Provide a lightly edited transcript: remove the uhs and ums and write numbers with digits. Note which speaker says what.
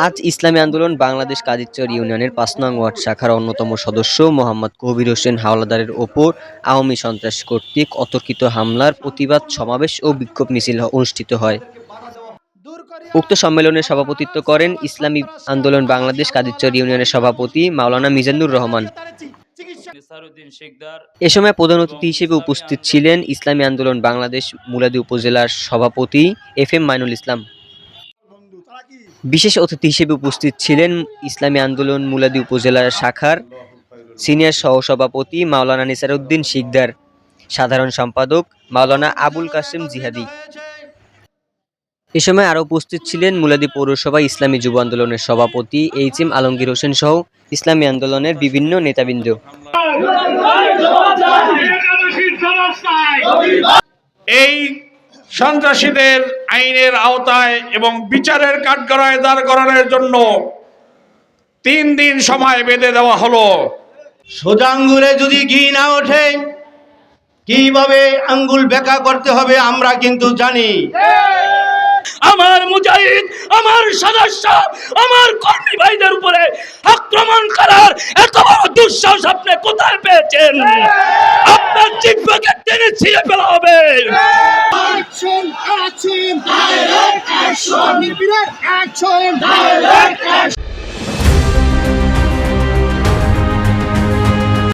Speaker 1: আজ ইসলামী আন্দোলন বাংলাদেশ কাদিরচর ইউনিয়নের ৫ নং ওয়ার্ড শাখার অন্যতম সদস্য মোহাম্মদ কবির হোসেন হাওলাদারের ওপর আওয়ামী সন্ত্রাস কর্তৃক অতর্কিত হামলার প্রতিবাদ সমাবেশ ও বিক্ষোভ মিছিল অনুষ্ঠিত হয়। উক্ত সম্মেলনে সভাপতিত্ব করেন ইসলামী আন্দোলন বাংলাদেশ কাদিরচর ইউনিয়নের সভাপতি মাওলানা মিজানুর রহমান। এ সময় প্রধান অতিথি হিসেবে উপস্থিত ছিলেন ইসলামী আন্দোলন বাংলাদেশ মুলাদী উপজেলার সভাপতি FM মাইনুল ইসলাম। বিশেষ অতিথি হিসেবে উপস্থিত ছিলেন ইসলামী আন্দোলন মুলাদী উপজেলা শাখার সিনিয়র সহসভাপতি মাওলানা নিসারউদ্দিন শিকদার, সাধারণ সম্পাদক মাওলানা আবুল কাসেম জিহাদি। এ সময় আরও উপস্থিত ছিলেন মুলাদী পৌরসভা ইসলামী যুব আন্দোলনের সভাপতি HM আলমগীর হোসেন সহ ইসলামী আন্দোলনের বিভিন্ন নেতাবৃন্দ।
Speaker 2: এই সন্ত্রাসীদের আইনের আওতায় এবং বিচারের কাঠগড়ায় দাঁড় করানোর জন্য 3 দিন সময় বেঁধে দেওয়া হলো।
Speaker 3: সোজা আঙ্গুলে যদি ঘি না ওঠে কিভাবে আঙ্গুল বেঁকা করতে হবে আমরা কিন্তু জানি।
Speaker 4: আমার মুজাহিদ, আমার সদস্য, আমার কর্মী ভাইদের উপরে আক্রমণ করার এত বড় দুঃসাহস আপনি কোথায় পেয়েছেন? আপনার জিহ্বাকে টেনে ছিঁড়ে ফেলা হবে।
Speaker 5: Action! Action! Direct action! Direct action! Direct action!